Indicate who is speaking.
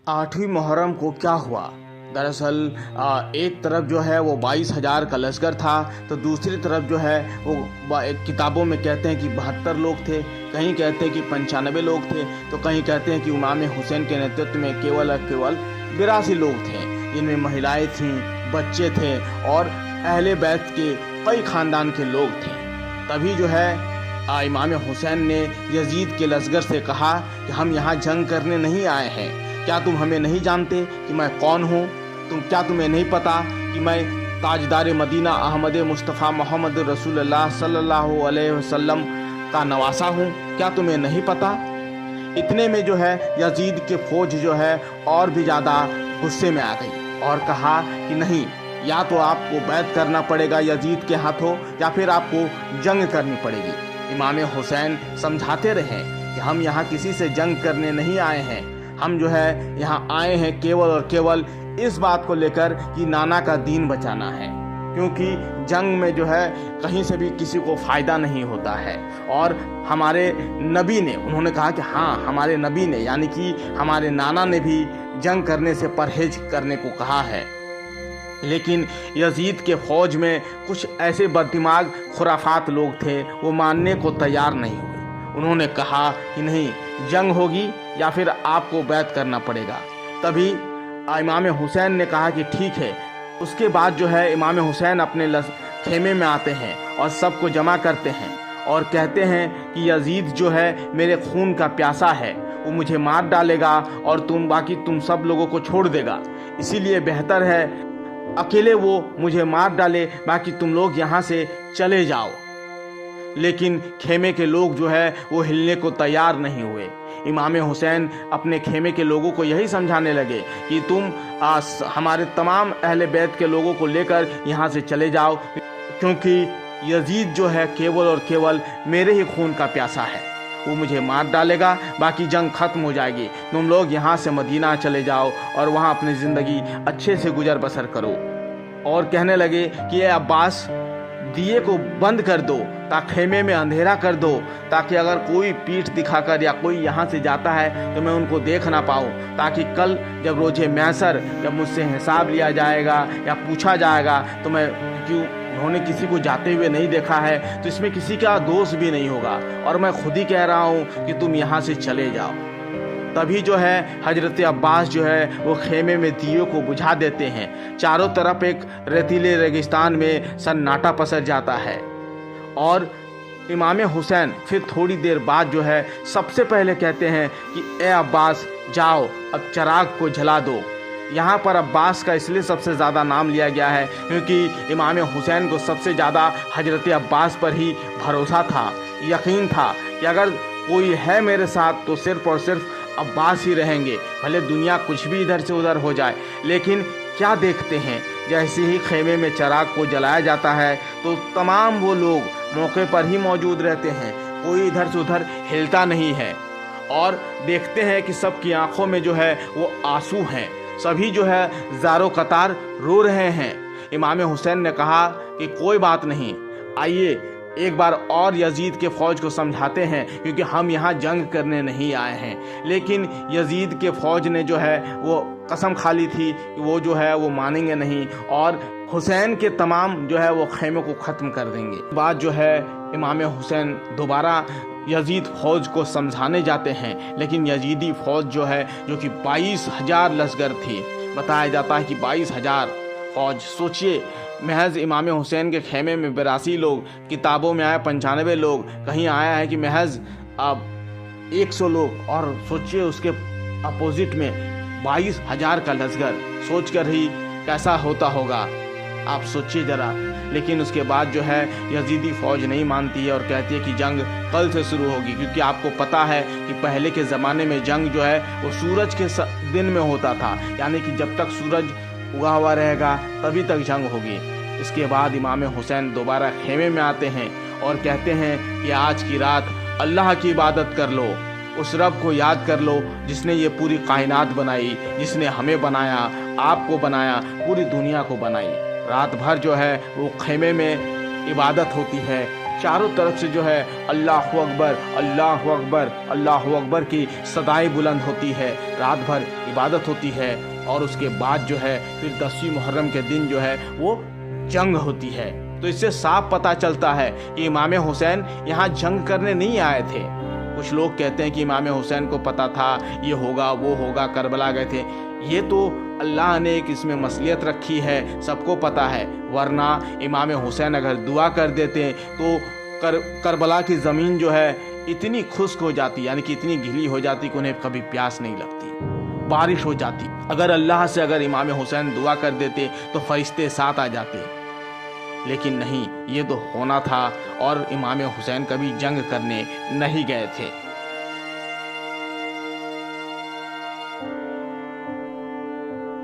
Speaker 1: 8वीं मुहर्रम को क्या हुआ। दरअसल एक तरफ जो है वो 22,000 का लश्कर था, तो दूसरी तरफ जो है वो किताबों में कहते हैं कि 72 लोग थे, कहीं कहते हैं कि 95 लोग थे, तो कहीं कहते हैं कि इमाम हुसैन के नेतृत्व में केवल 82 लोग थे, जिनमें महिलाएं थीं, बच्चे थे और अहले बैत के कई ख़ानदान के लोग थे। तभी जो है इमाम हुसैन ने यजीद के लश्कर से कहा कि हम यहाँ जंग करने नहीं आए हैं, क्या तुम हमें नहीं जानते कि मैं कौन हूँ? क्या तुम्हें नहीं पता कि मैं ताजदार मदीना अहमद मुस्तफ़ा मोहम्मद रसूलुल्लाह सल्लल्लाहु अलैहि वसल्लम का नवासा हूँ? क्या तुम्हें नहीं पता? इतने में जो है यजीद की फ़ौज जो है और भी ज़्यादा गुस्से में आ गई और कहा कि नहीं, या तो आपको बैत करना पड़ेगा यजीद के हाथों या फिर आपको जंग करनी पड़ेगी। इमाम हुसैन समझाते रहे कि हम यहाँ किसी से जंग करने नहीं आए हैं, हम जो है यहाँ आए हैं केवल और केवल इस बात को लेकर कि नाना का दीन बचाना है, क्योंकि जंग में जो है कहीं से भी किसी को फ़ायदा नहीं होता है। और हमारे नबी ने, उन्होंने कहा कि हाँ, हमारे नबी ने यानी कि हमारे नाना ने भी जंग करने से परहेज करने को कहा है। लेकिन यजीद के फ़ौज में कुछ ऐसे बददिमाग खुराफात लोग थे, वो मानने को तैयार नहीं हुए। उन्होंने कहा कि नहीं, जंग होगी या फिर आपको बैत करना पड़ेगा। तभी इमाम हुसैन ने कहा कि ठीक है। उसके बाद जो है इमाम हुसैन अपने खेमे में आते हैं और सबको जमा करते हैं और कहते हैं कि यजीद जो है मेरे खून का प्यासा है, वो मुझे मार डालेगा और तुम सब लोगों को छोड़ देगा, इसीलिए बेहतर है अकेले वो मुझे मार डाले, बाकी तुम लोग यहाँ से चले जाओ। लेकिन खेमे के लोग जो है वो हिलने को तैयार नहीं हुए। इमाम हुसैन अपने खेमे के लोगों को यही समझाने लगे कि तुम हमारे तमाम अहले बैत के लोगों को लेकर यहाँ से चले जाओ, क्योंकि यजीद जो है केवल और केवल मेरे ही खून का प्यासा है, वो मुझे मार डालेगा, बाकी जंग ख़त्म हो जाएगी। तुम लोग यहाँ से मदीना चले जाओ और वहाँ अपनी ज़िंदगी अच्छे से गुजर बसर करो। और कहने लगे कि ये अब्बास, दिए को बंद कर दो, ताकि खेमे में अंधेरा कर दो, ताकि अगर कोई पीठ दिखाकर या कोई यहाँ से जाता है तो मैं उनको देख ना पाऊँ, ताकि कल जब रोज़े महशर जब मुझसे हिसाब लिया जाएगा या पूछा जाएगा तो मैं, क्योंकि उन्होंने किसी को जाते हुए नहीं देखा है तो इसमें किसी का दोष भी नहीं होगा, और मैं खुद ही कह रहा हूँ कि तुम यहाँ से चले जाओ। तभी जो है हजरत अब्बास जो है वो खेमे में दियों को बुझा देते हैं। चारों तरफ एक रेतीले रेगिस्तान में सन्नाटा पसर जाता है और इमाम हुसैन फिर थोड़ी देर बाद जो है सबसे पहले कहते हैं कि ए अब्बास, जाओ अब चिराग को जला दो। यहाँ पर अब्बास का इसलिए सबसे ज़्यादा नाम लिया गया है क्योंकि इमाम हुसैन को सबसे ज़्यादा हजरत अब्बास पर ही भरोसा था, यकीन था कि अगर कोई है मेरे साथ तो सिर्फ़ और सिर्फ अब्बास ही रहेंगे, भले दुनिया कुछ भी इधर से उधर हो जाए। लेकिन क्या देखते हैं, जैसे ही खेमे में चिराग को जलाया जाता है तो तमाम वो लोग मौके पर ही मौजूद रहते हैं, कोई इधर से उधर हिलता नहीं है। और देखते हैं कि सबकी आंखों में जो है वो आंसू हैं, सभी जो है ज़ारो कतार रो रहे हैं। इमाम हुसैन ने कहा कि कोई बात नहीं, आइए एक बार और यजीद के फ़ौज को समझाते हैं, क्योंकि हम यहाँ जंग करने नहीं आए हैं। लेकिन यजीद के फ़ौज ने जो है वो कसम खा ली थी कि वो जो है वो मानेंगे नहीं और हुसैन के तमाम जो है वो खेमों को ख़त्म कर देंगे। बाद जो है इमाम हुसैन दोबारा यजीद फ़ौज को समझाने जाते हैं, लेकिन यजीदी फ़ौज जो है, जो कि 22,000 लश्कर थी, बताया जाता है कि 22,000 फ़ौज। सोचिए, महज इमाम हुसैन के खेमे में 82 लोग, किताबों में आया 95 लोग, कहीं आया है कि महज 100 लोग, और सोचिए उसके अपोजिट में 22,000 का लश्कर। सोच कर ही कैसा होता होगा, आप सोचिए ज़रा। लेकिन उसके बाद जो है यजीदी फ़ौज नहीं मानती है और कहती है कि जंग कल से शुरू होगी, क्योंकि आपको पता है कि पहले के ज़माने में जंग जो है वो सूरज के दिन में होता था, यानी कि जब तक सूरज उगा हुआ रहेगा तभी तक जंग होगी। इसके बाद इमाम हुसैन दोबारा खेमे में आते हैं और कहते हैं कि आज की रात अल्लाह की इबादत कर लो, उस रब को याद कर लो जिसने ये पूरी कायनात बनाई, जिसने हमें बनाया, आपको बनाया, पूरी दुनिया को बनाई। रात भर जो है वो खेमे में इबादत होती है, चारों तरफ से जो है अल्लाह अकबर अल्लाह अकबर अल्लाह अकबर की सदाएं बुलंद होती है, रात भर इबादत होती है और उसके बाद जो है फिर 10वीं मुहर्रम के दिन जो है वो जंग होती है। तो इससे साफ पता चलता है कि इमाम हुसैन यहाँ जंग करने नहीं आए थे। कुछ लोग कहते हैं कि इमाम हुसैन को पता था ये होगा वो होगा, करबला गए थे। ये तो अल्लाह ने एक इसमें मसलियत रखी है, सबको पता है, वरना इमाम हुसैन अगर दुआ कर देते तो करबला की ज़मीन जो है इतनी खुश्क हो जाती, यानी कि इतनी गीली हो जाती कि उन्हें कभी प्यास नहीं लगती, बारिश हो जाती। अगर अल्लाह से अगर इमाम हुसैन दुआ कर देते तो फरिश्ते साथ आ जाते, लेकिन नहीं, ये तो होना था और इमाम हुसैन कभी जंग करने नहीं गए थे।